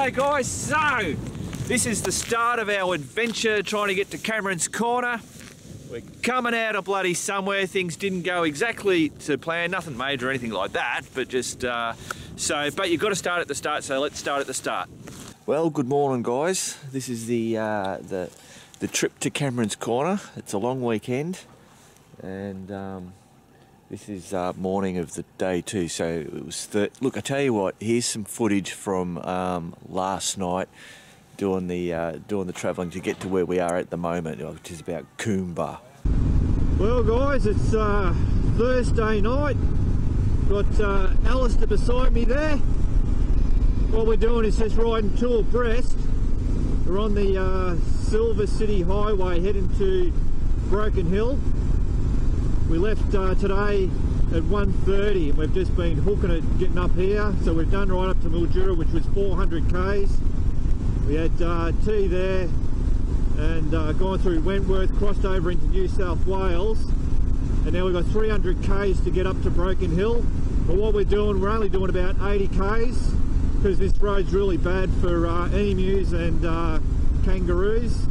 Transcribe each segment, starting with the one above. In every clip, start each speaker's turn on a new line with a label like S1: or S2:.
S1: G'day guys, so this is the start of our adventure trying to get to Cameron's Corner. We're coming out of bloody somewhere. Things didn't go exactly to plan, nothing major or anything like that, but just but you've got to start at the start, so let's start at the start. Well, good morning guys. This is the trip to Cameron's Corner. It's a long weekend and this is morning of the day two, so it was look, I tell you what, here's some footage from last night doing the travelling to get to where we are at the moment, which is about Coomba. Well guys, it's Thursday night. Got Alistair beside me there. What we're doing is just riding two abreast. We're on the Silver City Highway heading to Broken Hill. We left today at 1:30 and we've just been hooking it getting up here. So we've done right up to Mildura, which was 400 k's. We had tea there and gone through Wentworth, crossed over into New South Wales, and now we've got 300 k's to get up to Broken Hill. But what we're doing, we're only doing about 80 k's because this road's really bad for emus and kangaroos.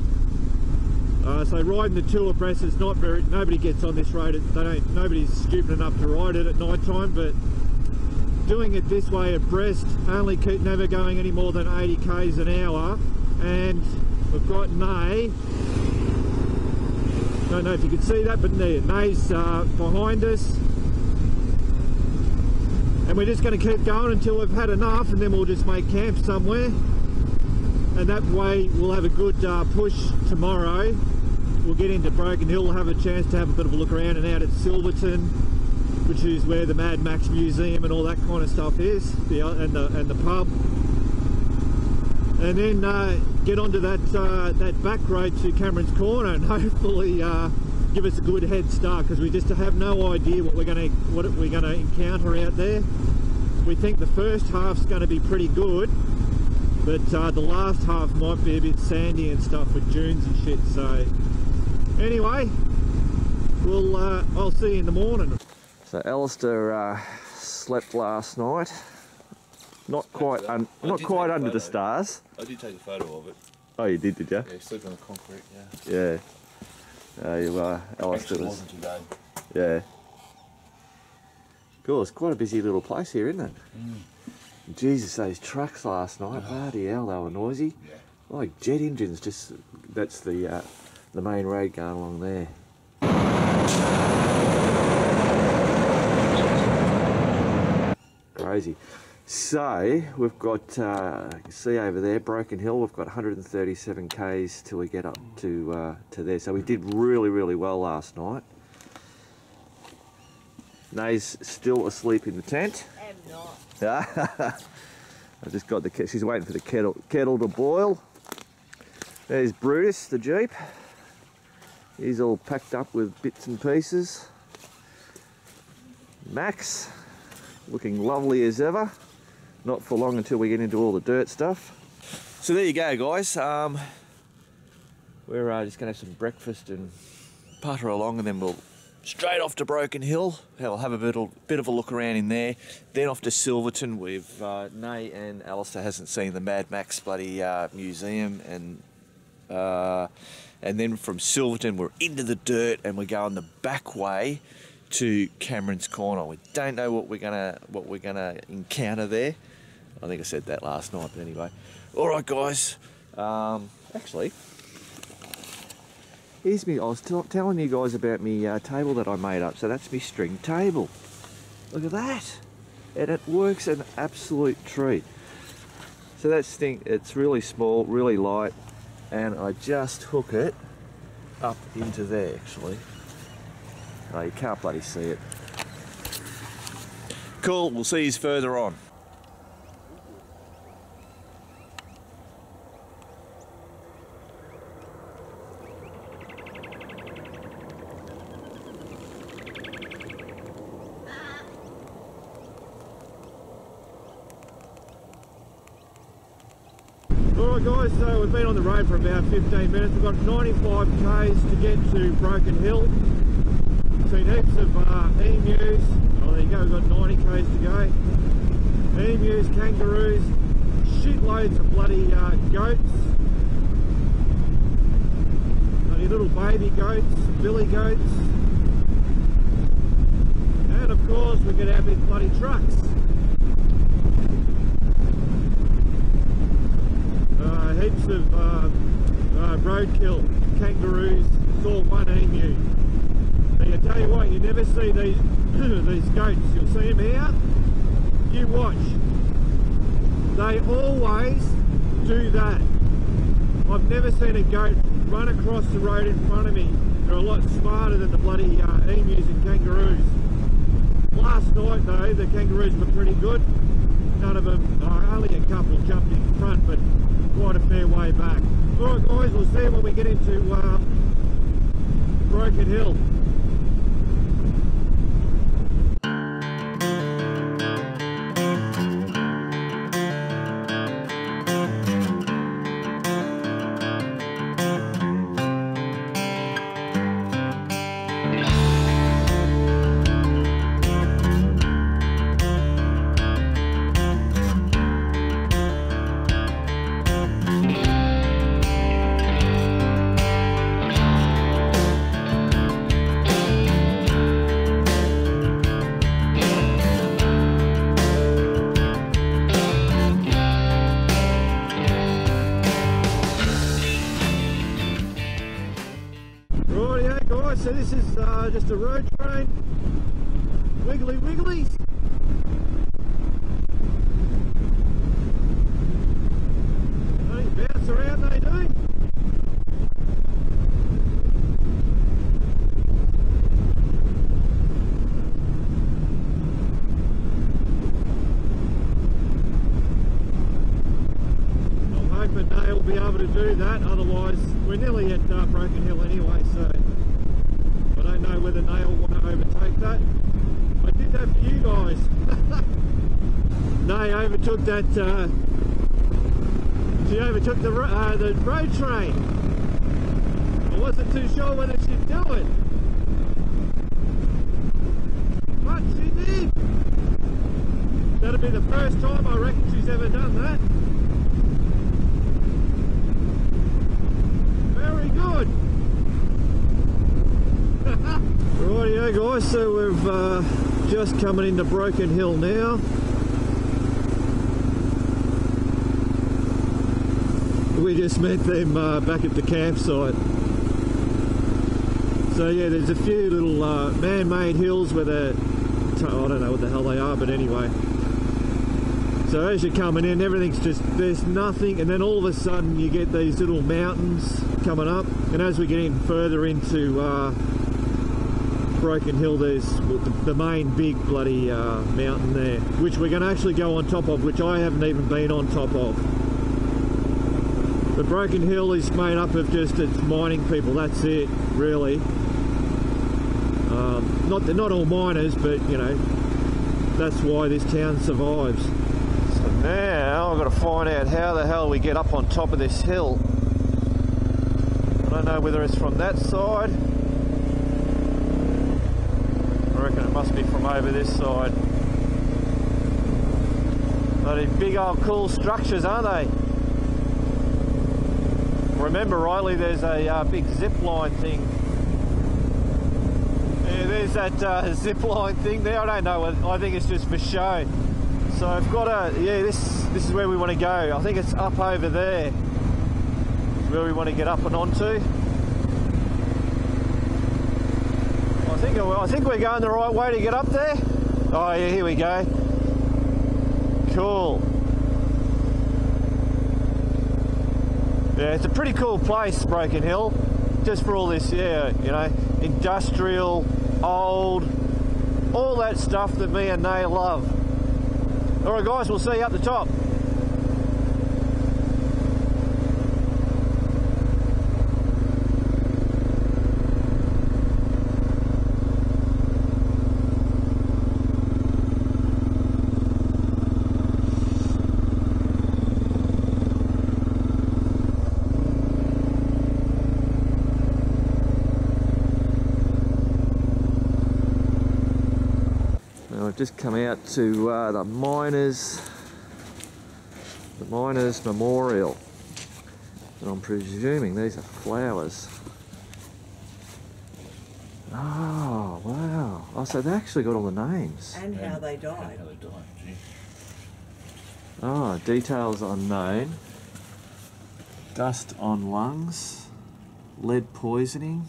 S1: So riding the two abreast is not very, nobody gets on this road, nobody's stupid enough to ride it at night time, but doing it this way abreast, only keep never going any more than 80 k's an hour. And we've got Nay, don't know if you can see that, but Nay's behind us, and we're just going to keep going until we've had enough, and then we'll just make camp somewhere. And that way we'll have a good push tomorrow. We'll get into Broken Hill, we'll have a chance to have a bit of a look around and out at Silverton, which is where the Mad Max Museum and all that kind of stuff is, and the pub. And then get onto that back road to Cameron's Corner and hopefully give us a good head start, because we just have no idea what we're going to encounter out there. We think the first half's going to be pretty good, but the last half might be a bit sandy and stuff with dunes and shit. So anyway, I'll see you in the morning. So Alistair slept last night, not quite under the stars.
S2: I did take a photo of it.
S1: Oh, you did you?
S2: Yeah, sleep on the concrete. Yeah.
S1: Yeah. Alistair
S2: wasn't too bad.
S1: Yeah. Cool. It's quite a busy little place here, isn't it? Mm. Jesus, those trucks last night, bloody hell, they were noisy. Yeah. Like jet engines, that's the main road going along there. Crazy. So, we've got, you can see over there, Broken Hill, we've got 137 k's till we get up to there. So we did really, really well last night. Nay's still asleep in the tent.
S3: I'm not.
S1: I've just got she's waiting for the kettle to boil. There's Brutus, the Jeep. He's all packed up with bits and pieces. Max, looking lovely as ever. Not for long until we get into all the dirt stuff. So there you go guys. We're just going to have some breakfast and putter along, and then we'll straight off to Broken Hill. We'll have a bit of a look around in there. Then off to Silverton. We've Nay and Alistair hasn't seen the Mad Max bloody museum, and then from Silverton we're into the dirt and we're going the back way to Cameron's Corner. We don't know what we're gonna encounter there. I think I said that last night, but anyway. All right, guys. Actually, here's me. I was telling you guys about me table that I made up. So that's me string table. Look at that, and it works an absolute treat. So that's it's really small, really light, and I just hook it up into there. Actually, oh, you can't bloody see it. Cool. We'll see you further on. Alright guys, so we've been on the road for about 15 minutes. We've got 95 k's to get to Broken Hill. Seen heaps of emus. Oh, there you go, we've got 90 k's to go. Emus, kangaroos,
S3: shitloads of bloody goats. Bloody little baby goats, billy goats. And of course we get our big bloody trucks. Heaps of roadkill, kangaroos, saw one emu. But I tell you what, you never see these these goats. You'll see them here. You watch. They always do that. I've never seen a goat run across the road in front of me. They're a lot smarter than the bloody emus and kangaroos. Last night though, the kangaroos were pretty good. None of them, only a couple jumped in front, but quite a fair way back. Alright guys, we'll see when we get into Broken Hill. So this is just a road train, wiggly wigglies. They bounce around, they do. I'm hoping they will be able to do that, otherwise we're nearly at Broken Hill anyway, so I don't know whether they will want to overtake that. I did that for you guys. They overtook that. She overtook the road train. I wasn't too sure whether she'd do it, but she did. That'll be the first time I reckon she's ever done that. Very good. Rightio guys, so we've just coming into Broken Hill now. We just met them back at the campsite. So yeah, there's a few little man-made hills where they're, I don't know what the hell they are, but anyway. So as you're coming in, everything's just, there's nothing, and then all of a sudden you get these little mountains coming up, and as we get in further into Broken Hill, there's the main big bloody mountain there, which we're going to actually go on top of, which I haven't even been on top of. The Broken Hill is made up of just it's mining people, that's it, really. They're not all miners, but you know, that's why this town survives. So now I've got to find out how the hell we get up on top of this hill. I don't know whether it's from that side. I reckon it must be from over this side. Bloody big old cool structures, aren't they? Remember rightly, there's a big zip line thing. Yeah, there's that zip line thing there. I don't know, I think it's just for show. So I've got yeah, this is where we want to go. I think it's up over there where we want to get up and onto. I think we're going the right way to get up there. Oh yeah, here we go. Cool. Yeah, it's a pretty cool place, Broken Hill. Just for all this, yeah, you know, industrial, old, all that stuff that me and Nay love. Alright guys, we'll see you up the top. I've just come out to the miners
S1: The Miners' Memorial. And I'm presuming these are flowers. Oh, wow. Oh, so they actually got all the names.
S4: And how they died.
S2: How they died, gee.
S1: Oh, details unknown. Dust on lungs. Lead poisoning.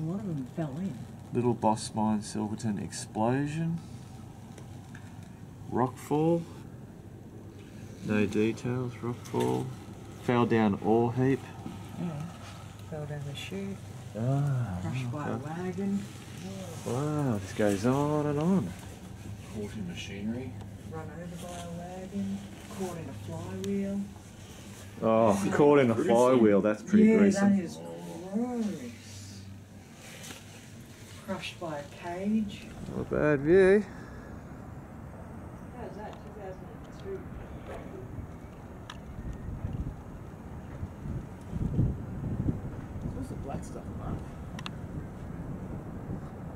S4: One of them fell in.
S1: Little Boss Mine Silverton explosion. Rockfall. No details. Rockfall. Fell down ore heap.
S4: Yeah. Fell down the chute.
S1: Ah,
S4: Crushed by a wagon.
S1: wow, this goes on and on.
S2: Caught in machinery.
S4: Run over by a wagon. Caught in a flywheel.
S1: Oh, caught in a flywheel, that's pretty gruesome.
S4: That is gross. Crushed by a cage.
S1: Not a bad view.
S4: How was that? 2002.
S2: What's the black stuff, man?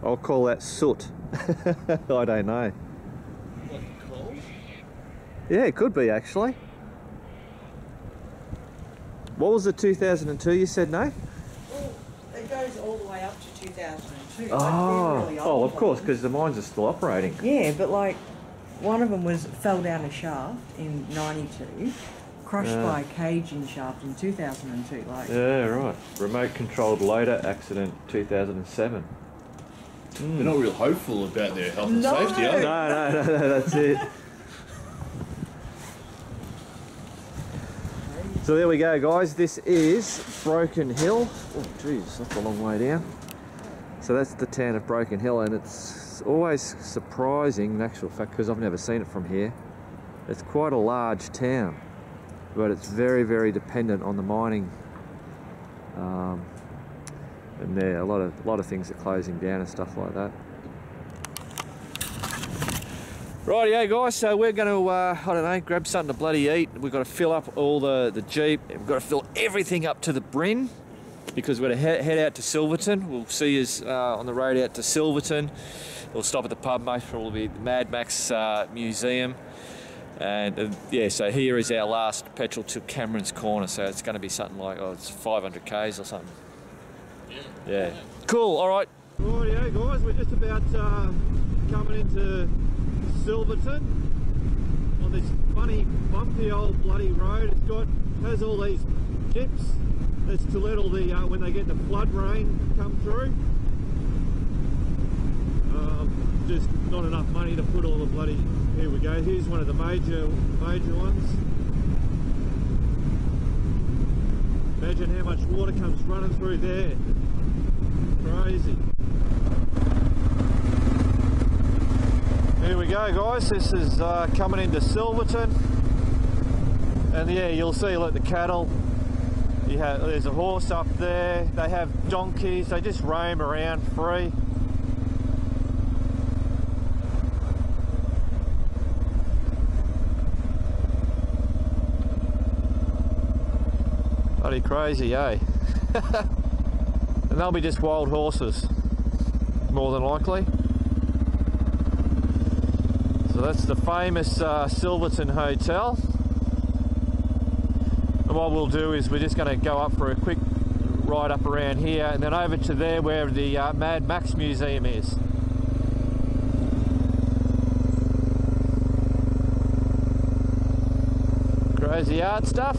S1: I'll call that soot. I don't know.
S2: Like coal?
S1: Yeah, it could be actually. What was the 2002 you said, no?
S4: Well, it goes all the way up to 2002.
S1: Oh,
S4: Really
S1: oh,
S4: old
S1: of course,
S4: ones.
S1: because the mines are still operating.
S4: Yeah, but like one of them fell down a shaft in '92, crushed by a cage in shaft in 2002. Like
S1: Yeah, right. Remote controlled loader accident 2007.
S2: They're not real hopeful about their health and
S4: No.
S2: safety, are they?
S1: No, that's it. So there we go, guys. This is Broken Hill. Oh, geez, that's a long way down. So that's the town of Broken Hill, and it's always surprising, in actual fact, because I've never seen it from here. It's quite a large town, but it's very, very dependent on the mining. And there, a lot of things are closing down and stuff like that. Rightio guys, so we're going to, I don't know, grab something to bloody eat. We've got to fill up all the Jeep. We've got to fill everything up to the brim because we're going to head out to Silverton. We'll see you on the road out to Silverton. We'll stop at the pub, most probably the Mad Max Museum. And yeah, so here is our last petrol to Cameron's Corner. So it's going to be something like, oh, it's 500 Ks or something. Yeah. Cool, all right.
S3: Rightio guys, we're just about coming into Silverton on this funny bumpy old bloody road. Has all these dips. It's to let all the when they get the flood rain come through. Just not enough money to put all the bloody. Here we go. Here's one of the major ones. Imagine how much water comes running through there. Crazy. Here we go, guys. This is coming into Silverton, and yeah, you'll see. Look, the cattle. There's a horse up there. They have donkeys. They just roam around free. Bloody crazy, eh? And they'll be just wild horses, more than likely. So that's the famous Silverton Hotel. And what we'll do is we're just going to go up for a quick ride up around here and then over to there where the Mad Max Museum is. Crazy art stuff.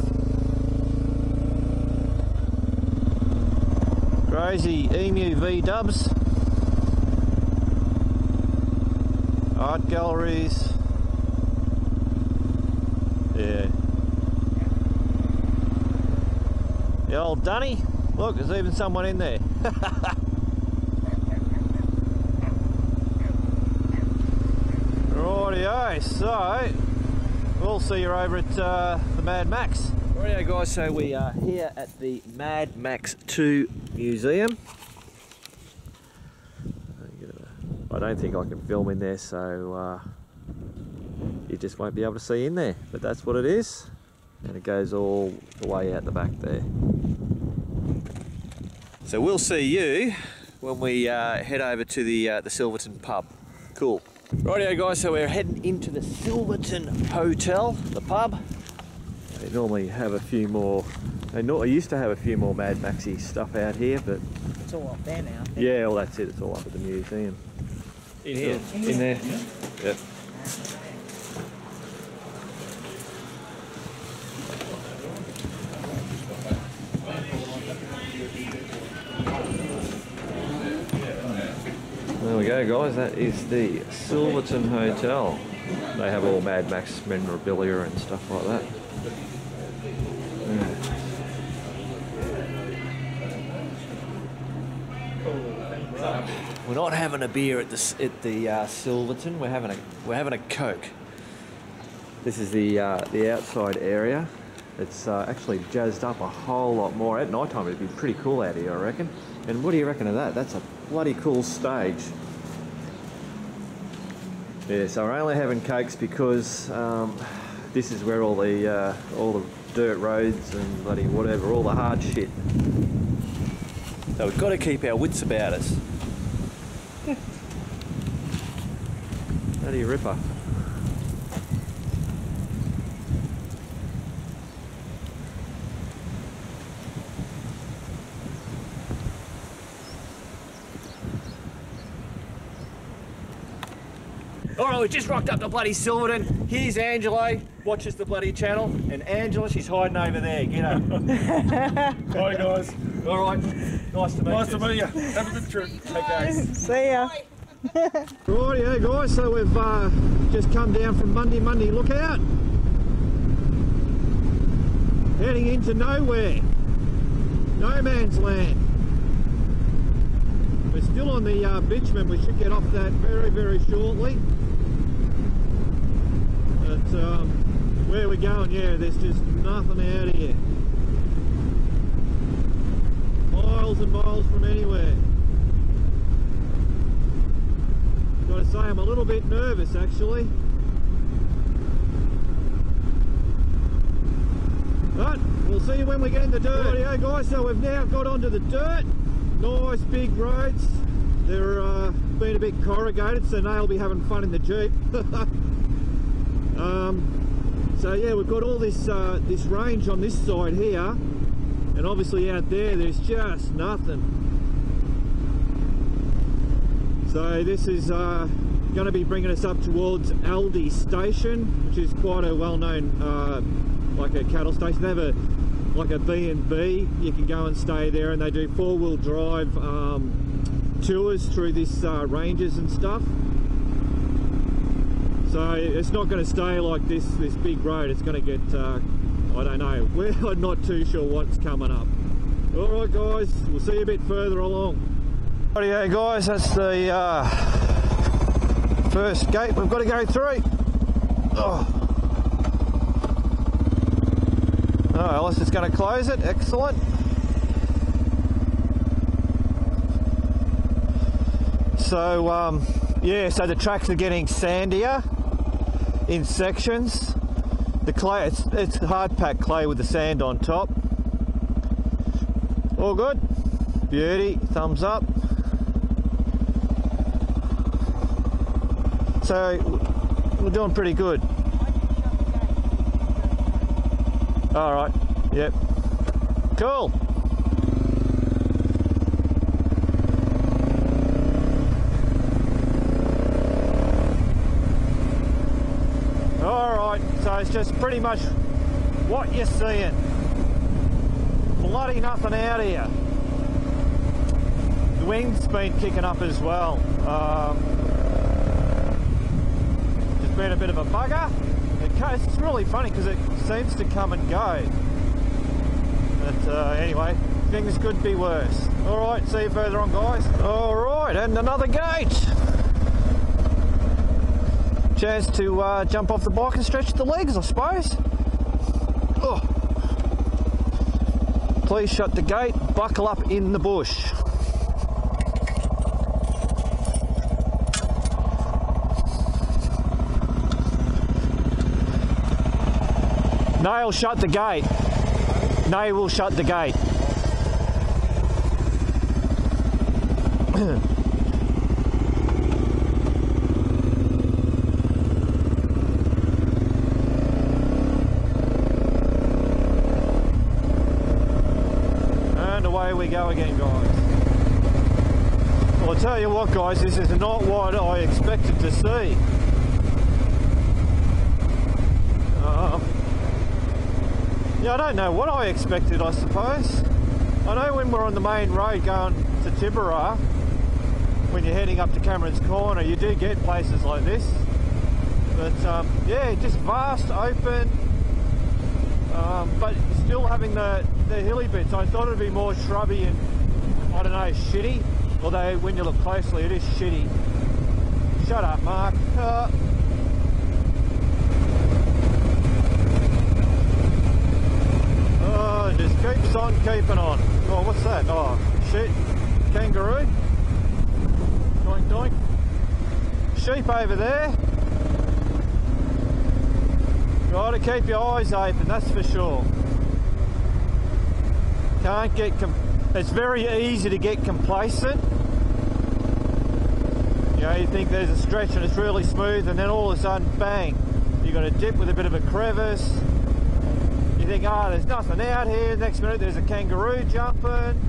S3: Crazy Emu V-dubs. Art galleries. Yeah. The old dunny. Look, there's even someone in there. Rightio, so we'll see you over at the Mad Max. Rightio guys, so we are here at the Mad Max 2 Museum. I don't think I can film in there, so you just won't be able to see in there, but that's what it is, and it goes all the way out the back there. So we'll see you when we head over to the Silverton Pub. Cool. Rightio guys, so we're heading into the Silverton Hotel, the pub.
S1: They normally have a few more. They used to have a few more Mad Maxy stuff out here, but
S4: It's all up there now. I think.
S1: yeah, well that's it. It's all up at the museum. In here. In there. Yep. There we go, guys. That is the Silverton Hotel. They have all Mad Max memorabilia and stuff like that. We're not having a beer at the Silverton. We're having a Coke. This is the outside area. It's actually jazzed up a whole lot more. At night time it'd be pretty cool out here, I reckon. And what do you reckon of that? That's a bloody cool stage. Yeah, so we're only having Cokes because this is where all the dirt roads and bloody whatever, all the hard shit. So we've got to keep our wits about us. Bloody ripper. Alright, we just rocked up to bloody Silverton. Here's Angelo, watches the bloody channel, and Angela, she's hiding over there. Get her.
S3: Hi guys.
S1: Alright, nice to meet you.
S3: Nice to meet you. Have a good trip. Okay.
S4: See ya.
S3: Rightio guys, so we've just come down from Monday Lookout. Heading into nowhere. No man's land. We're still on the bitumen. We should get off that very, very shortly. But where we're going, yeah, there's just nothing out here. Miles and miles from anywhere. Gotta say, I'm a little bit nervous actually. But we'll see you when we get in the dirt. Rightio guys, so we've now got onto the dirt. Nice big roads. They're been a bit corrugated, so now we'll be having fun in the Jeep. So yeah, we've got all this this range on this side here, and obviously out there there's just nothing. So this is going to be bringing us up towards Aldi Station, which is quite a well-known like a cattle station. They have like a B&B. You can go and stay there, and they do four-wheel drive tours through this ranges and stuff. So it's not going to stay like this big road. It's going to get I don't know, we're not too sure what's coming up. Alright guys, we'll see you a bit further along. Rightio guys, that's the first gate we've got to go through. Oh, Alice is going to close it. Excellent. So yeah, so the tracks are getting sandier in sections. The clay, it's hard packed clay with the sand on top. All good. Beauty. Thumbs up. So we're doing pretty good. All right. Yep. Cool. All right. So it's just pretty much what you're seeing. Bloody nothing out here. The wind's been kicking up as well. Just been a bit of a bugger. It's really funny because it seems to come and go. But anyway, things could be worse. Alright, see you further on guys. Alright, and another gate. Chance to jump off the bike and stretch the legs, I suppose. Oh. Please shut the gate, buckle up in the bush. Nail, shut the gate. Nail will shut the gate. I'll tell you what, guys, this is not what I expected to see. Yeah, I don't know what I expected, I suppose. I know when we're on the main road going to Tibera, when you're heading up to Cameron's Corner, you do get places like this. But yeah, just vast, open, but still having the hilly bits. I thought it'd be more shrubby and, I don't know, shitty. Although when you look closely, it is shitty. Shut up, Mark. Oh, it just keeps on keeping on. Oh, what's that? Oh, shit. Kangaroo. Doink, doink. Sheep over there. Got to keep your eyes open, that's for sure. Can't get... It's very easy to get complacent. You know, you think there's a stretch and it's really smooth, and then all of a sudden, bang, you've got a dip with a bit of a crevice. You think, oh, there's nothing out here. Next minute, there's a kangaroo jumping.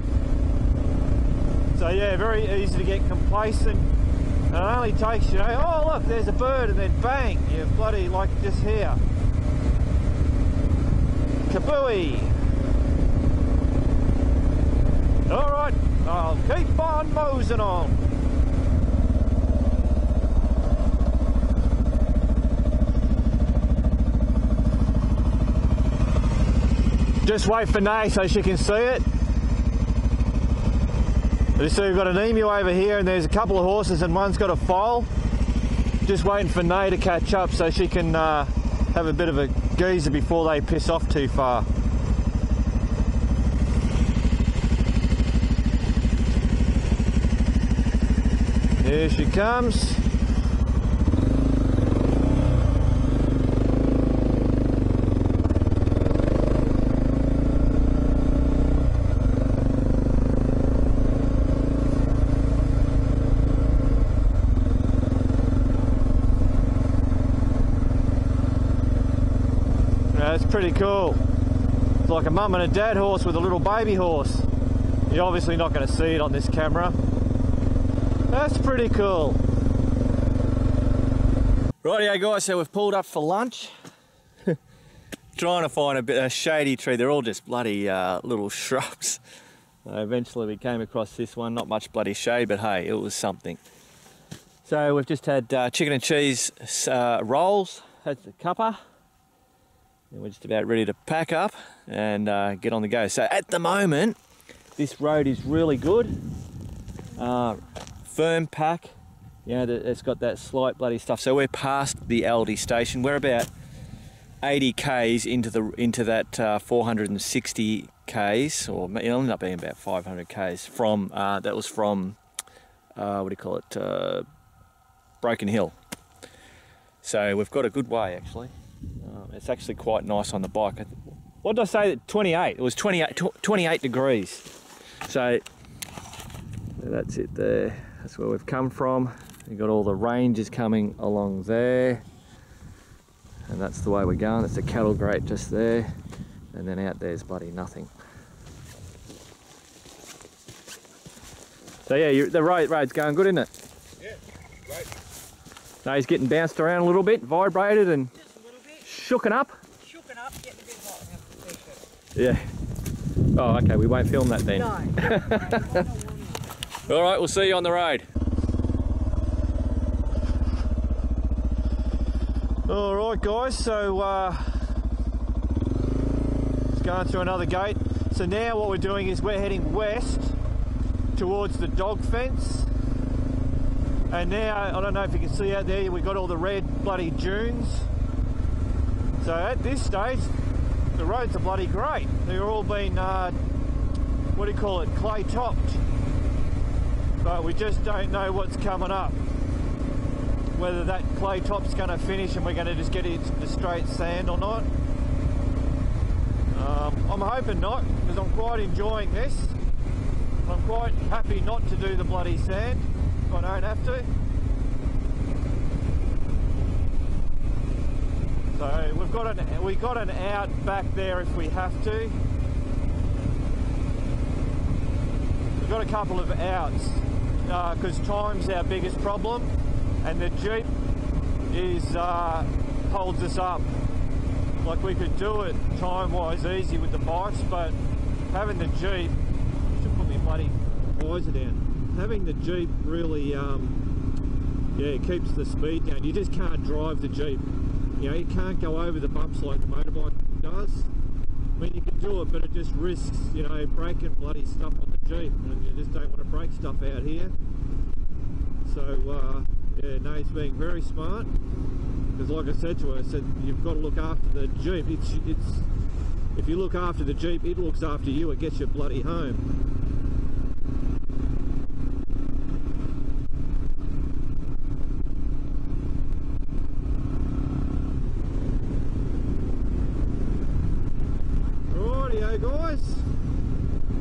S3: So yeah, very easy to get complacent. And it only takes, you know, oh look, there's a bird, and then bang, you're bloody like just here. Kabooey! Alright, I'll keep on mosing on. Just wait for Nay so she can see it. So we've got an emu over here, and there's a couple of horses, and one's got a foal. Just waiting for Nay to catch up so she can have a bit of a geezer before they piss off too far. Here she comes. That's pretty cool. It's like a mum and a dad horse with a little baby horse. You're obviously not going to see it on this camera. That's pretty cool. Rightio guys, so we've pulled up for lunch. Trying to find a shady tree. They're all just bloody little shrubs. Eventually we came across this one, not much bloody shade, but hey, it was something. So we've just had chicken and cheese rolls. That's the cuppa. And we're just about ready to pack up and get on the go. So at the moment, this road is really good. Firm pack, you know, it's got that slight bloody stuff. So we're past the Aldi station. We're about 80 k's into that 460 k's, or it'll end up being about 500 k's from that was from what do you call it, Broken Hill. So we've got a good way actually. It's actually quite nice on the bike. What did I say? 28. It was 28 degrees. So that's it there. That's where we've come from. You've got all the ranges coming along there. And that's the way we're going. That's a cattle grate just there. And then out there's bloody nothing. So yeah, the road's going good, isn't it?
S2: Yeah, great.
S3: No, he's getting bounced around a little bit, vibrated and shooken up.
S4: Shooken up, getting a bit hot.
S3: Yeah. Oh, okay, we won't film that then.
S4: No.
S3: All right, we'll see you on the road. All right, guys, so it's going through another gate. So now what we're doing is we're heading west towards the dog fence. And now, I don't know if you can see out there, we've got all the red bloody dunes. So at this stage, the roads are bloody great. They've all been, what do you call it, clay topped. But we just don't know what's coming up. Whether that clay top's going to finish and we're going to just get into the straight sand or not. I'm hoping not, because I'm quite enjoying this. I'm quite happy not to do the bloody sand if I don't have to. So we've got an out back there if we have to. We've got a couple of outs, because time's our biggest problem, and the Jeep is holds us up. Like, we could do it time-wise easy with the bikes, but having the Jeep, I should put my bloody visor down. Having the Jeep really, yeah, keeps the speed down. You just can't drive the Jeep. You know, you can't go over the bumps like the motorbike does. I mean, you can do it, but it just risks, you know, breaking bloody stuff on the Jeep, and you just don't want to break stuff out here. So, yeah, Nate's being very smart, because like I said to her, I said, you've got to look after the Jeep. If you look after the Jeep, it looks after you, it gets you bloody home. Guys,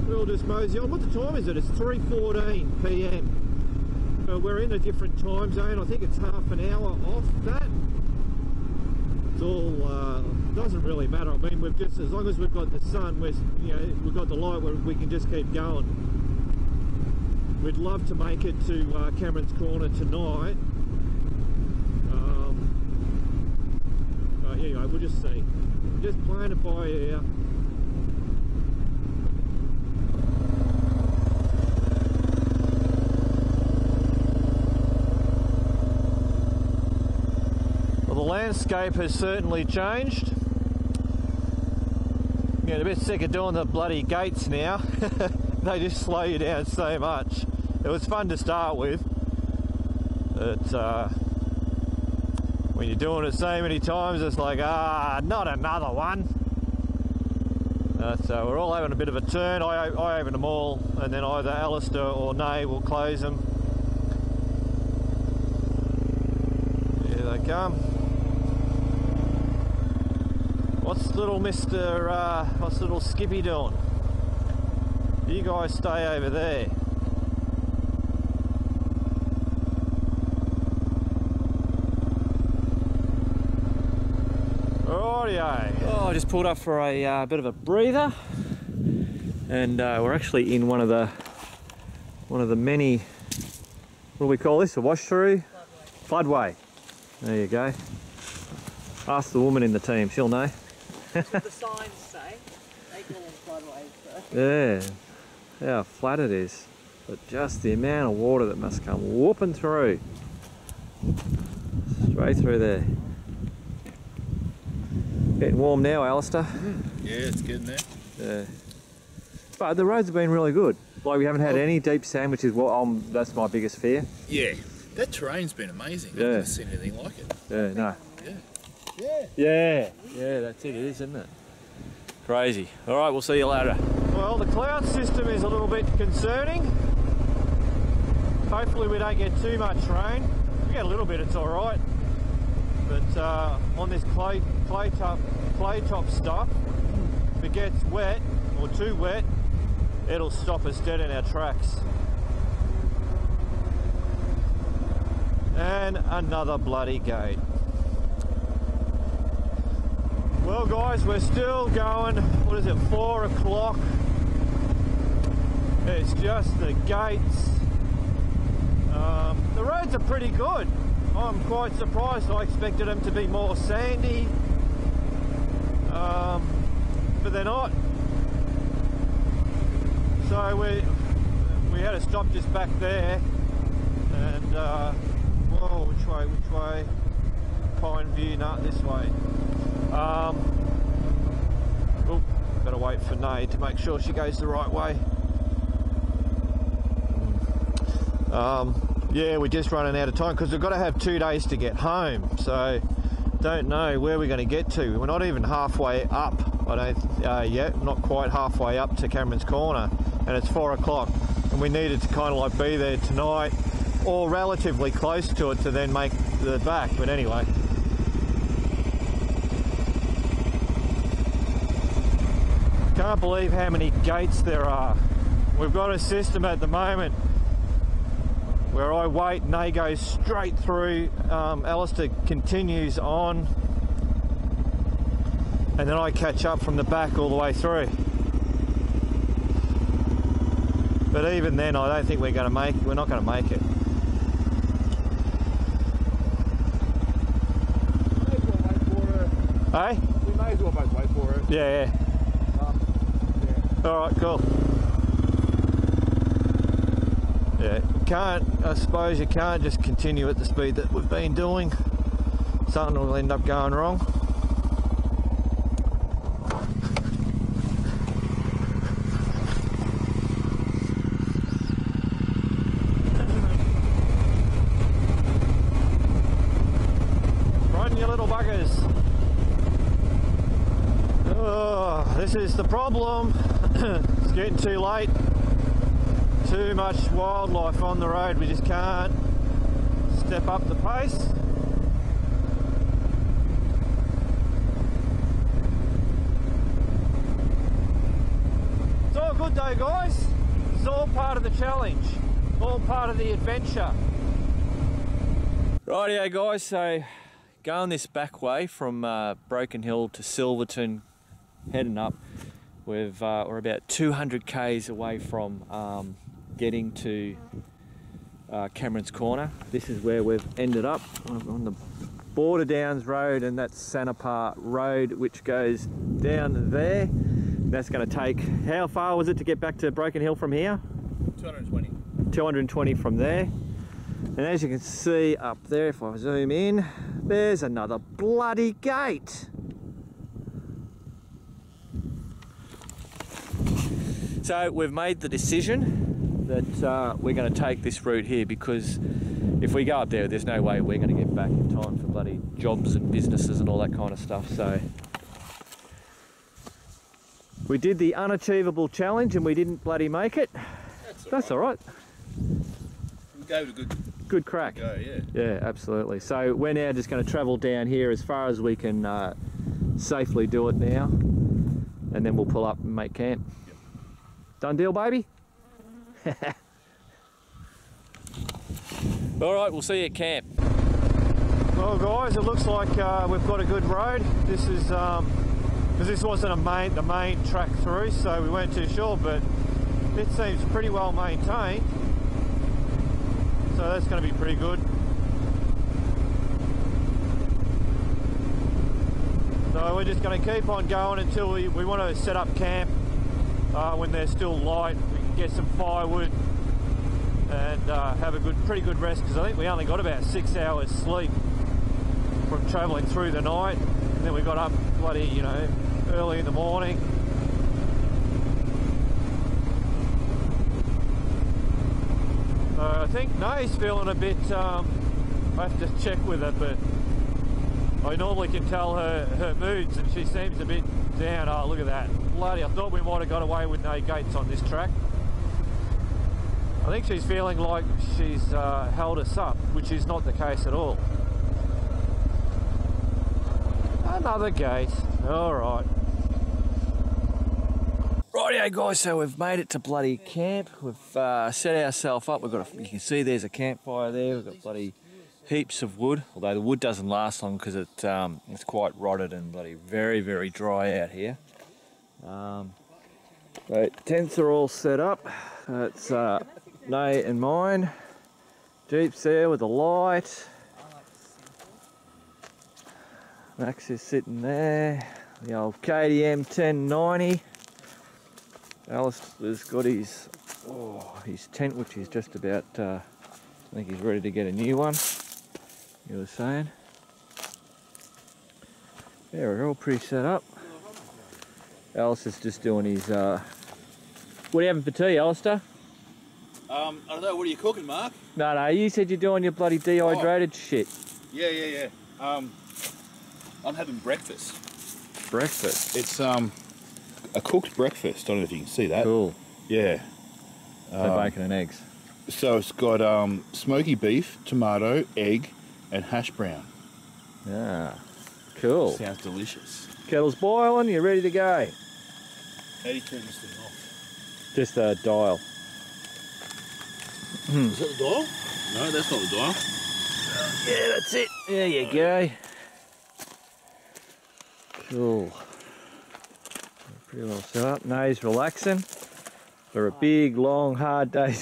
S3: we'll just mosey on. What the time is it? It's 3:14 PM. So we're in a different time zone. I think it's half an hour off that. It's all doesn't really matter. I mean, we've just, as long as we've got the sun, we've got the light where we can just keep going. We'd love to make it to Cameron's Corner tonight. But anyway, we'll just see. We're just playing it by ear. The landscape has certainly changed. I'm getting a bit sick of doing the bloody gates now. They just slow you down so much. It was fun to start with, but when you're doing it so many times, it's like, not another one. So we're all having a bit of a turn. I open them all, and then either Alistair or Nay will close them. Here they come. What's little what's little Skippy doing? You guys stay over there. Rightio. Oh, I just pulled up for a bit of a breather, and we're actually in one of the many. What do we call this? A wash through? Floodway. There you go. Ask the woman in the team; she'll know.
S4: That's what the signs say. They call them floodways. So.
S3: Yeah, how flat it is, but just the amount of water that must come whooping through, straight through there. Getting warm now, Alistair.
S2: Yeah, it's getting there.
S3: Yeah, but the roads have been really good. Like, we haven't had any deep sand, which is what that's my biggest fear.
S2: Yeah, that terrain's been amazing.
S3: Yeah.
S2: I've never seen anything like it.
S3: Yeah, no.
S2: Yeah.
S3: Yeah, that's it, isn't it? Crazy. All right, we'll see you later. Well, the cloud system is a little bit concerning. Hopefully we don't get too much rain. If we get a little bit, it's all right. But on this clay top stuff, if it gets wet or too wet, it'll stop us dead in our tracks. And another bloody gate. Well guys, we're still going, what is it, 4 o'clock. It's just the gates. The roads are pretty good. I'm quite surprised. I expected them to be more sandy, but they're not. So we had to stop just back there, and whoa, which way? Pine View, not this way. Oh, better wait for Nay to make sure she goes the right way. Yeah, we're just running out of time because we've got to have 2 days to get home. So don't know where we're going to get to. We're not even halfway up. I don't yet, not quite halfway up to Cameron's Corner, and it's 4 o'clock, and we needed to kind of like be there tonight or relatively close to it to then make the back. But anyway. Can't believe how many gates there are. We've got a system at the moment where I wait and they go straight through. Alistair continues on, and then I catch up from the back all the way through. But even then, I don't think we're not going to make it. Hey?
S2: We may as well both wait for her.
S3: Yeah. Alright, cool. Yeah, I suppose you can't just continue at the speed that we've been doing. Something will end up going wrong. Run, you little buggers. Oh, this is the problem. It's getting too late. Too much wildlife on the road. We just can't step up the pace. It's all good though, guys. It's all part of the challenge. All part of the adventure.
S1: Rightio guys, so going this back way from Broken Hill to Silverton, heading up, we're about 200 k's away from getting to Cameron's Corner. This is where we've ended up, on the Border Downs Road, and that's Sanapar Road, which goes down there. That's going to take, how far was it to get back to Broken Hill from here?
S2: 220.
S1: 220 from there. And as you can see up there, if I zoom in, there's another bloody gate. So we've made the decision that we're going to take this route here, because if we go up there's no way we're going to get back in time for bloody jobs and businesses and all that kind of stuff. So we did the unachievable challenge and we didn't bloody make it. That's all right.
S2: We gave it a
S1: good crack.
S2: go, yeah.
S1: Yeah, absolutely. So we're now just going to travel down here as far as we can safely do it now, and then we'll pull up and make camp.
S2: Yep.
S1: Done deal, baby? All right, we'll see you at camp.
S3: Well guys, it looks like we've got a good road. This is, because this wasn't the main track through, so we weren't too sure, but it seems pretty well maintained. So that's going to be pretty good. So we're just going to keep on going until we want to set up camp when there's still light. We can get some firewood and have a pretty good rest, because I think we only got about 6 hours sleep from travelling through the night, and then we got up bloody, you know, early in the morning. I think Nay's feeling a bit, I have to check with her, but I normally can tell her moods, and she seems a bit down. Oh, look at that. Bloody, I thought we might have got away with no gates on this track. I think she's feeling like she's held us up, which is not the case at all. Another gate. All right.
S1: Rightio guys, so we've made it to bloody camp. We've set ourselves up. We've got you can see there's a campfire there. We've got bloody heaps of wood, although the wood doesn't last long because it's quite rotted and bloody very, very dry out here. So tents are all set up. It's Nay and mine. Jeep's there with a light. Max is sitting there. The old KTM 1090. Alistair's got his tent, which is just about, I think he's ready to get a new one, you were saying. Yeah, we're all pretty set up. Alistair's just doing his, what are you having for tea, Alistair?
S2: I don't know, what are you cooking, Mark?
S1: No, you said you're doing your bloody dehydrated shit.
S2: Yeah. I'm having breakfast.
S1: Breakfast?
S2: It's a cooked breakfast. I don't know if you can see that.
S1: Cool.
S2: Yeah.
S1: So bacon and eggs.
S2: So it's got smoky beef, tomato, egg, and hash brown.
S1: Yeah. Cool.
S2: Sounds delicious.
S1: Kettle's boiling, you're ready to go.
S2: How do you turn this thing off?
S1: Just a dial.
S2: Is that the dial? No, that's not the dial.
S1: Yeah, that's it. There you go. Cool. Pretty well set up. Nay's relaxing. For a big, long, hard day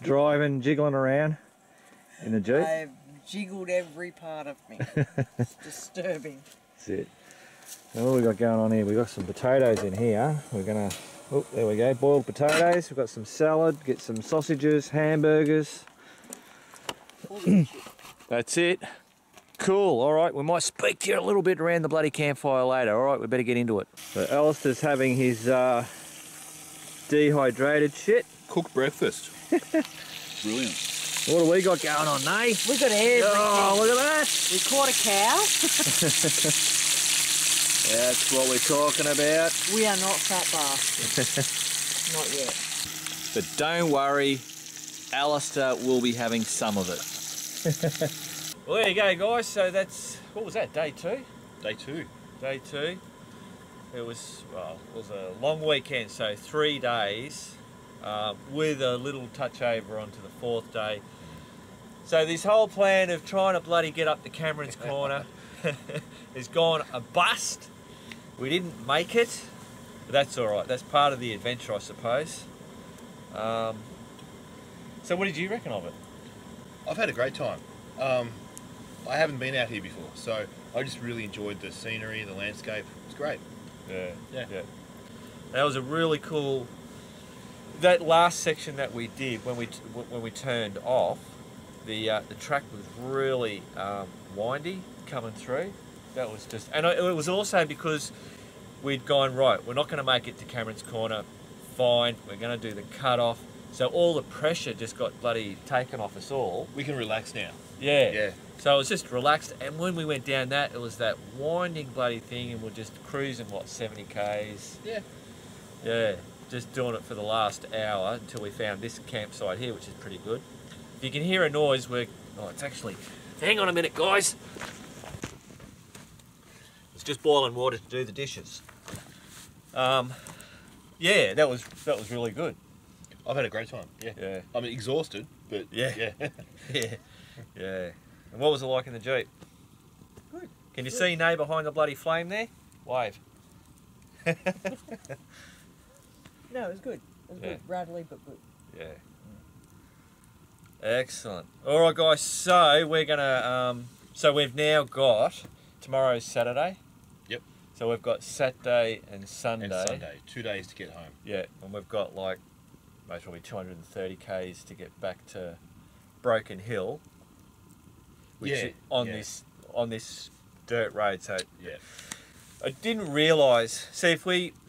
S1: driving, jiggling around in the Jeep.
S4: I've jiggled every part of me. It's disturbing.
S1: That's it. And what we got going on here? We got some potatoes in here. We're gonna, oh, there we go, boiled potatoes. We've got some salad, get some sausages, hamburgers. That's it. Cool, all right, we might speak to you a little bit around the bloody campfire later. All right, we better get into it. So Alistair's having his dehydrated shit.
S2: Cooked breakfast. Brilliant.
S1: What do we got going on, Nay?
S4: We got everything.
S1: Oh, look at that.
S4: We caught a cow.
S1: That's what we're talking about.
S4: We are not fat bastards. Not yet.
S1: But don't worry, Alistair will be having some of it. Well, there you go, guys. So that's, what was that, day 2?
S2: Day 2.
S1: Day 2. It was, well, it was a long weekend, so 3 days with a little touch over onto the 4th day. So this whole plan of trying to bloody get up to Cameron's Corner has gone a bust. We didn't make it, but that's all right. That's part of the adventure, I suppose. So what did you reckon of it?
S2: I've had a great time. I haven't been out here before, so I just really enjoyed the scenery, the landscape. It's great.
S1: Yeah. That was a really cool. That last section that we did when we turned off, the track was really windy coming through. That was just, and it was also because we'd gone right. We're not going to make it to Cameron's Corner. Fine, we're going to do the cut off. So all the pressure just got bloody taken off us all.
S2: We can relax now.
S1: Yeah. So it was just relaxed, and when we went down that, it was that winding bloody thing, and we're just cruising, what, 70 k's? Yeah, just doing it for the last hour until we found this campsite here, which is pretty good. If you can hear a noise, it's actually, hang on a minute, guys. It's just boiling water to do the dishes. Yeah, that was really good.
S2: I've had a great time. Yeah. I'm exhausted, but yeah.
S1: Yeah. And what was it like in the Jeep?
S4: Good.
S1: Can you see Nay behind the bloody flame there? Wave.
S4: No, it was good. It was good. Rattly, but good.
S1: Yeah. Excellent. All right, guys. So we're gonna. So we've now got tomorrow's Saturday.
S2: Yep.
S1: So we've got Saturday and Sunday.
S2: And Sunday, 2 days to get home.
S1: Yeah, and we've got like most probably 230 k's to get back to Broken Hill. Which on this dirt road. So
S2: yeah.
S1: I didn't realise. See,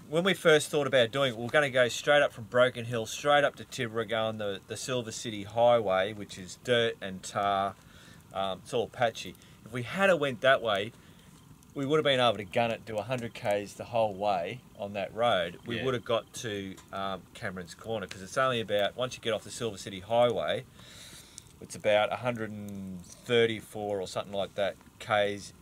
S1: when we first thought about doing it, we were going to go straight up from Broken Hill, straight up to Tiburon on the Silver City Highway, which is dirt and tar. It's all patchy. If we had went that way, we would have been able to gun it, do 100 k's the whole way on that road. We would have got to Cameron's Corner, because it's only about, once you get off the Silver City Highway, it's about 134 or something like that k's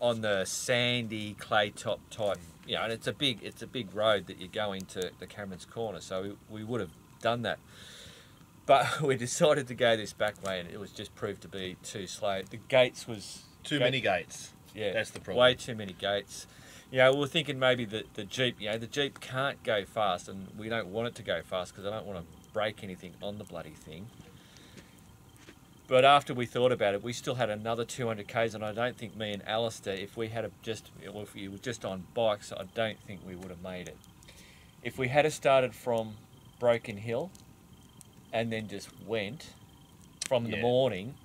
S1: on the sandy clay top type, and it's a big road that you go into the Cameron's Corner. So we would have done that, but we decided to go this back way, and it was just proved to be too slow. The gates was
S2: too many gates.
S1: Yeah,
S2: that's the problem.
S1: Way too many gates. We were thinking maybe the Jeep. The Jeep can't go fast, and we don't want it to go fast because I don't want to break anything on the bloody thing. But after we thought about it, we still had another 200 k's, and I don't think me and Alistair, if we were just on bikes, I don't think we would have made it. If we had started from Broken Hill and then just went from the morning,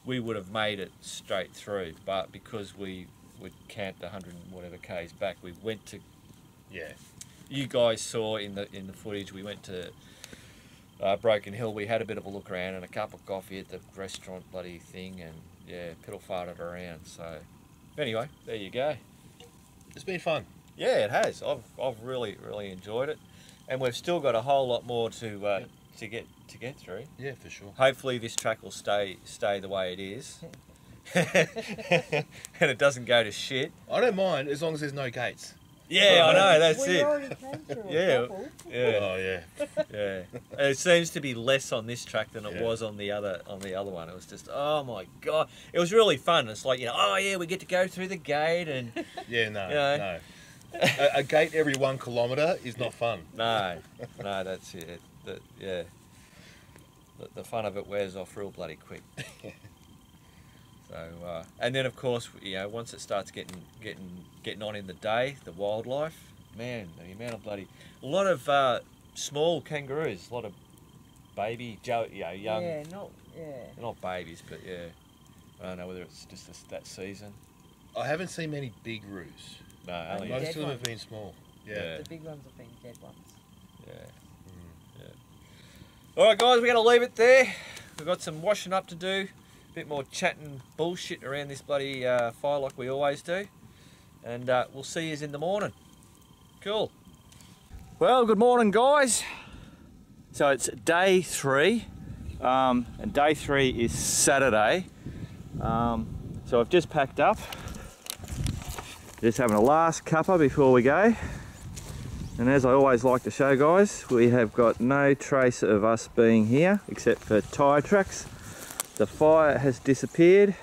S1: we would have made it straight through. But because we camped 100 and whatever k's back, we went to.
S2: Yeah.
S1: You guys saw in the footage, we went to Broken Hill. We had a bit of a look around and a cup of coffee at the restaurant bloody thing, and piddle farted around. So anyway, there you go.
S2: It's been fun.
S1: Yeah, it has. I've really enjoyed it, and we've still got a whole lot more to get through.
S2: Yeah, for sure.
S1: Hopefully this track will stay the way it is, and it doesn't go to shit.
S2: I don't mind as long as there's no gates.
S1: Yeah, I know, that's
S4: we
S1: it.
S4: already came through a couple.
S1: Yeah.
S2: Oh yeah.
S1: It seems to be less on this track than it was on the other one. It was just, oh my god, it was really fun. It's like, oh yeah, we get to go through the gate, and
S2: no. A gate every 1 kilometre is not fun.
S1: No, no, that's it. Yeah. The fun of it wears off real bloody quick. So, and then of course, you know, once it starts getting on in the day, the wildlife, man, the amount of bloody, a lot of small kangaroos, a lot of baby, young.
S4: Yeah,
S1: Not babies, but yeah. I don't know whether it's just that season.
S2: I haven't seen many big roos.
S1: No, only
S2: Most
S4: dead
S2: of them have
S4: ones.
S2: been small.
S1: Yeah.
S4: The big ones have been dead ones.
S1: Yeah. Yeah. All right, guys, we're going to leave it there. We've got some washing up to do. A bit more chatting bullshit around this bloody fire like we always do. And we'll see you in the morning. Cool. Well, good morning, guys. So it's day 3. And day 3 is Saturday. So I've just packed up. Just having a last cuppa before we go. And as I always like to show, guys, we have got no trace of us being here except for tyre tracks. The fire has disappeared.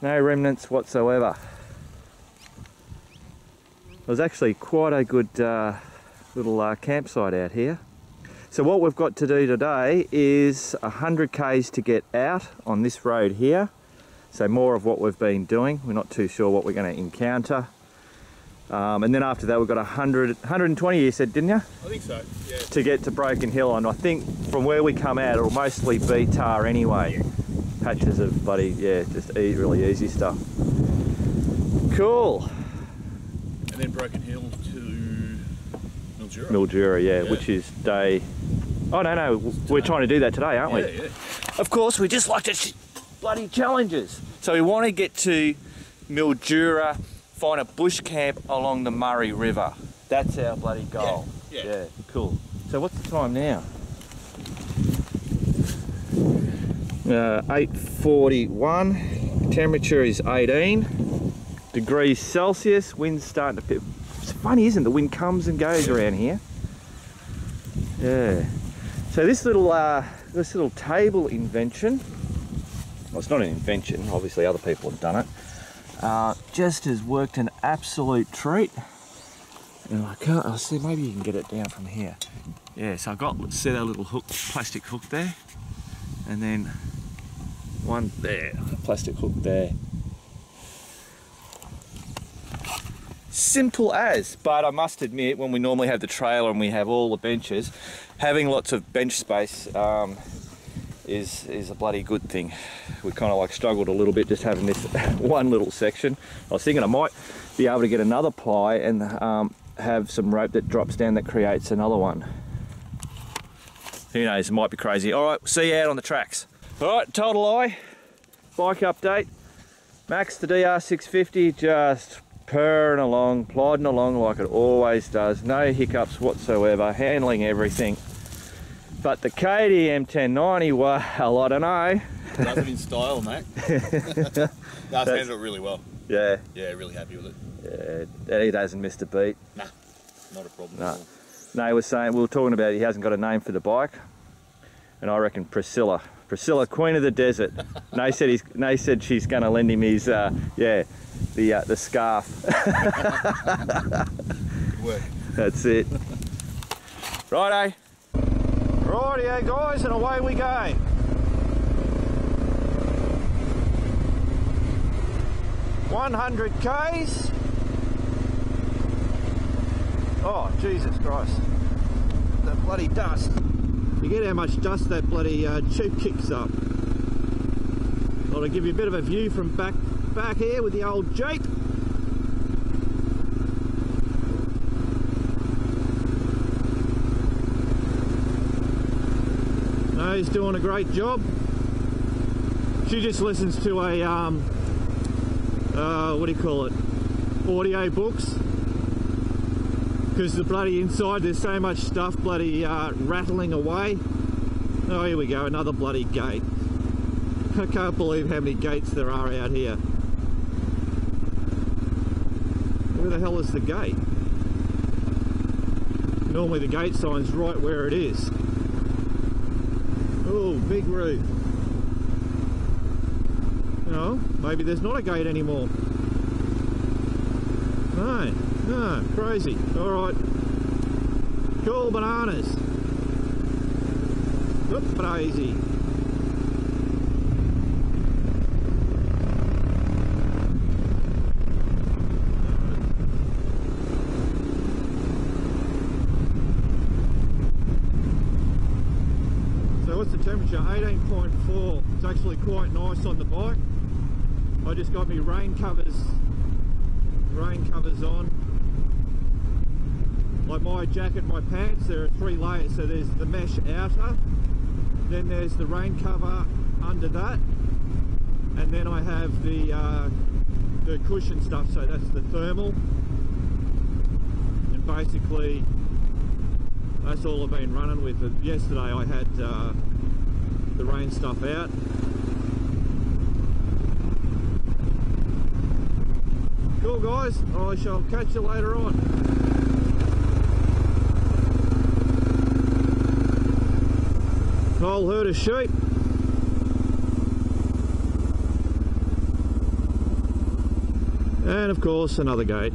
S1: No remnants whatsoever. It was actually quite a good little campsite out here. So what we've got to do today is 100 k's to get out on this road here. So more of what we've been doing. We're not too sure what we're going to encounter. And then after that we've got 120 you said, didn't you?
S2: I think so, yeah.
S1: To get to Broken Hill, and I think from where we come out it'll mostly be tar anyway. Yeah. Patches of bloody, yeah, just really easy stuff. Cool.
S2: And then Broken Hill to Mildura.
S1: Mildura, yeah, which is day... Oh no, we're trying to do that today, aren't we?
S2: Yeah.
S1: Of course, we just like to bloody challenges. So we want to get to Mildura, find a bush camp along the Murray River. That's our bloody goal. Yeah, cool. So what's the time now? 8:41. Temperature is 18 degrees Celsius. Wind's starting to... It's funny, isn't it? The wind comes and goes around here. Yeah. So this little table invention, well, it's not an invention, obviously other people have done it, just has worked an absolute treat. And I'll see, maybe you can get it down from here. Yeah, so I've got set our little hook, plastic hook there, and then one there, plastic hook there. Simple as, but I must admit, when we normally have the trailer and we have all the benches, having lots of bench space is a bloody good thing. We kind of like struggled a little bit just having this one little section. I was thinking I might be able to get another ply and have some rope that drops down that creates another one. Who knows, it might be crazy. All right, see you out on the tracks. All right, Total Eye, bike update. Max, the DR650, just purring along, plodding along like it always does. No hiccups whatsoever, handling everything. But the KTM 1090, well, I don't know.
S2: Does it in style, mate. That's handled it really well.
S1: Yeah.
S2: Yeah, really happy with it.
S1: Yeah, he hasn't missed a beat.
S2: Nah, not a problem
S1: No.
S2: at all.
S1: No, he was saying, we were talking about he hasn't got a name for the bike. And I reckon Priscilla, Queen of the Desert. Nay said she's going to lend him his, the scarf.
S2: Good work.
S1: That's it. Righto. Rightio guys, and away we go. "100 k's. Oh, Jesus Christ. That bloody dust. You get how much dust that bloody tube kicks up. I'll give you a bit of a view from back here with the old Jeep. No, he's doing a great job. She just listens to a what do you call it? Audio books. Because the bloody inside there's so much stuff bloody rattling away. Oh, here we go, another bloody gate. I can't believe how many gates there are out here. Where the hell is the gate? Normally the gate sign's right where it is. Oh, big roof. Oh, maybe there's not a gate anymore. No.
S3: Ah, crazy. Alright. Cool bananas. Oop, crazy. So what's the temperature? 18.4. It's actually quite nice on the bike. I just got my rain covers on. Like my jacket, my pants, there are 3 layers. So there's the mesh outer, then there's the rain cover under that, and then I have the cushion stuff, so that's the thermal. And basically that's all I've been running with. Yesterday I had the rain stuff out. Cool guys, I shall catch you later on. Whole herd of sheep. And of course another gate.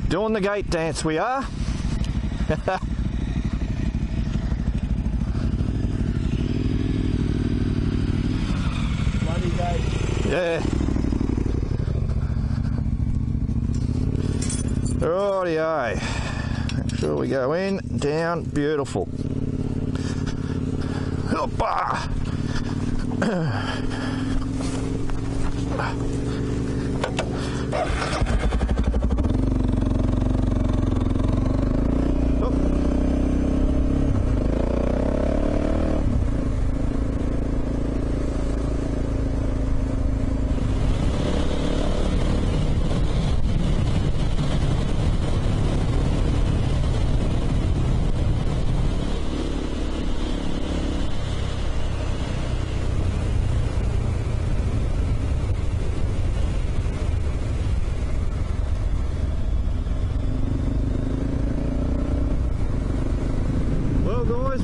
S3: Doing the gate dance we are.
S2: Bloody gate.
S3: Yeah. Rightio. Make sure we go in, down, beautiful. Hoppa.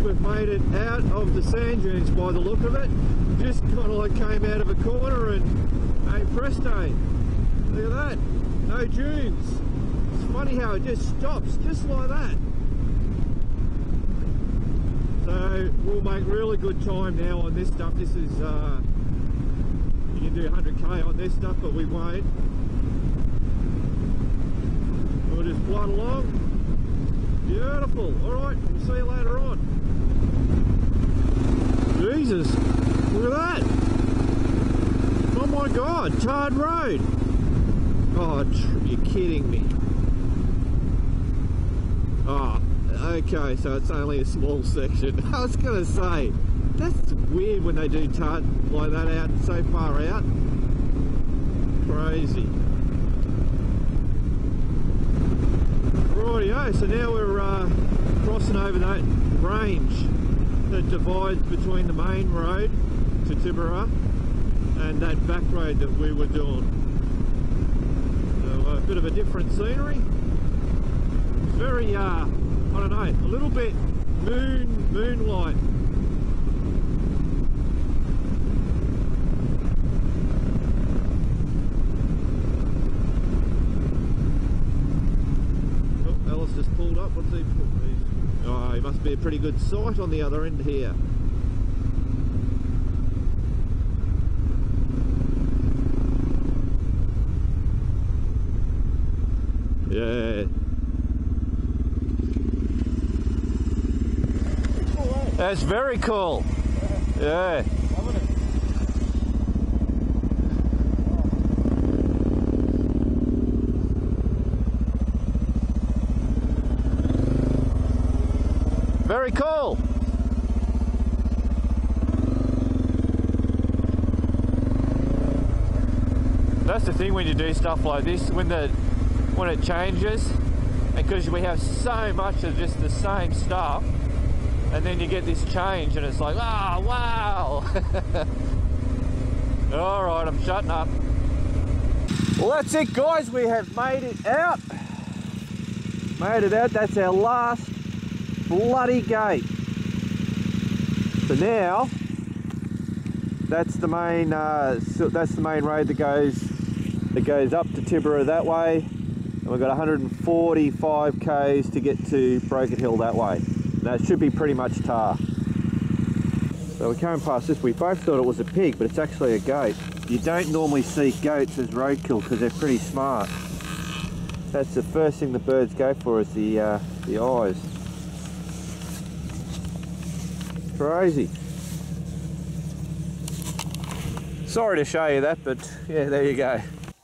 S3: We've made it out of the sand dunes by the look of it. Just kind of like came out of a corner and hey presto, look at that, no dunes. It's funny how it just stops just like that. So we'll make really good time now on this stuff. This is you can do 100k on this stuff, but we won't. We'll just plod along. Beautiful. Alright, we'll see you later on. Jesus, look at that. Oh my god, tarred road. Oh, you're kidding me. Oh, okay, so it's only a small section. I was going to say, that's weird when they do tarred like that out so far out. Crazy. Rightio, so now we're crossing over that range that divides between the main road to Tibera and that back road that we were doing. So a bit of a different scenery. It's very, I don't know, a little bit moonlight. Just pulled up. What's he put these? Oh, he must be a pretty good sight on the other end here. Yeah. That's very cool. Yeah. Very cool.
S1: That's the thing when you do stuff like this, when it changes, because we have so much of just the same stuff, and then you get this change and it's like, oh wow. All right, I'm shutting up. Well, that's it guys, we have made it out. That's our last bloody gate. So now, that's the main road that goes up to Tibbera that way, and we've got 145 k's to get to Broken Hill that way. Now it should be pretty much tar. So we're coming past this. We both thought it was a pig, but it's actually a goat. You don't normally see goats as roadkill because they're pretty smart. That's the first thing the birds go for, is the eyes. Crazy. Sorry to show you that, but yeah, there you go.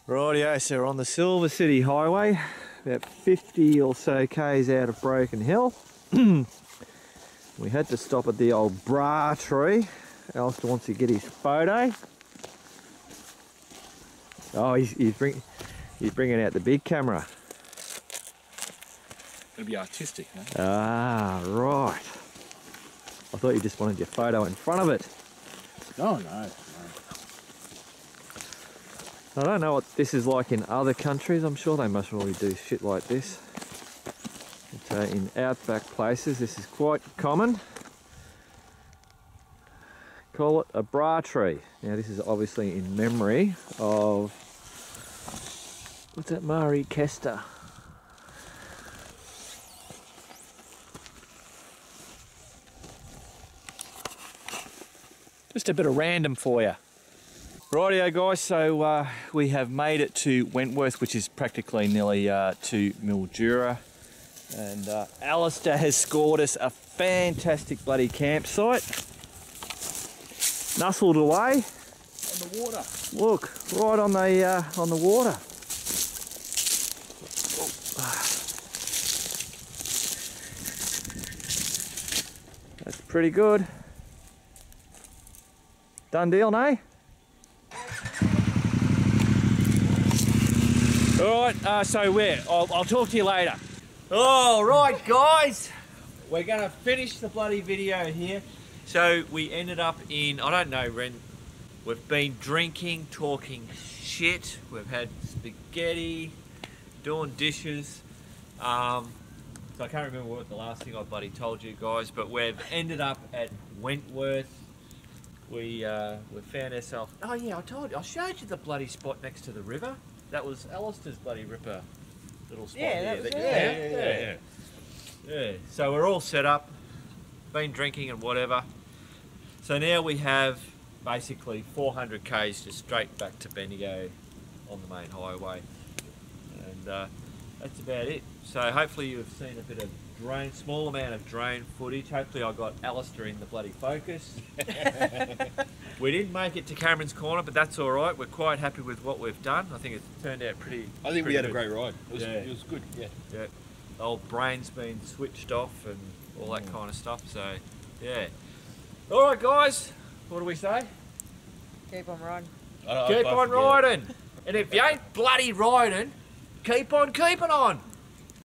S1: Rightio, so we're on the Silver City Highway, about 50 or so k's out of Broken Hill. We had to stop at the old bra tree. Alistair wants to get his photo. Oh, he's bringing out the big camera.
S2: It'll be artistic, huh?
S1: Ah, right. I thought you just wanted your photo in front of it.
S2: No, no.
S1: I don't know what this is like in other countries. I'm sure they must really do shit like this. But, in outback places, this is quite common. Call it a bra tree. Now, this is obviously in memory of, what's that, Marie Kester. Just a bit of random for you. Rightio guys, so we have made it to Wentworth, which is practically nearly to Mildura. And Alistair has scored us a fantastic bloody campsite. Nuzzled away.
S2: On the water.
S1: Look, right on the water. That's pretty good. Done deal, no? Alright, so I'll talk to you later. Alright guys, we're going to finish the bloody video here. So we ended up in, I don't know, Ren, we've been drinking, talking shit, we've had spaghetti, doing dishes. So I can't remember what the last thing I bloody told you guys, but we've ended up at Wentworth. We found ourselves, oh yeah, I showed you the bloody spot next to the river. That was Alistair's bloody ripper little spot.
S4: Yeah,
S1: that was yeah. So we're all set up, been drinking and whatever. So now we have basically 400 k's just straight back to Bendigo on the main highway. And that's about it. So hopefully you've seen a bit of drone, small amount of drone footage. Hopefully I got Alistair in the bloody focus. We didn't make it to Cameron's Corner, but that's all right. We're quite happy with what we've done. I think it turned out pretty.
S2: I think we had
S1: good.
S2: a great ride. It was good. Yeah.
S1: Yeah. The old brain's been switched off and all that kind of stuff. So yeah. All right, guys. What do we say?
S4: Keep on riding.
S1: Keep on riding. And if you ain't bloody riding, keep on keeping on.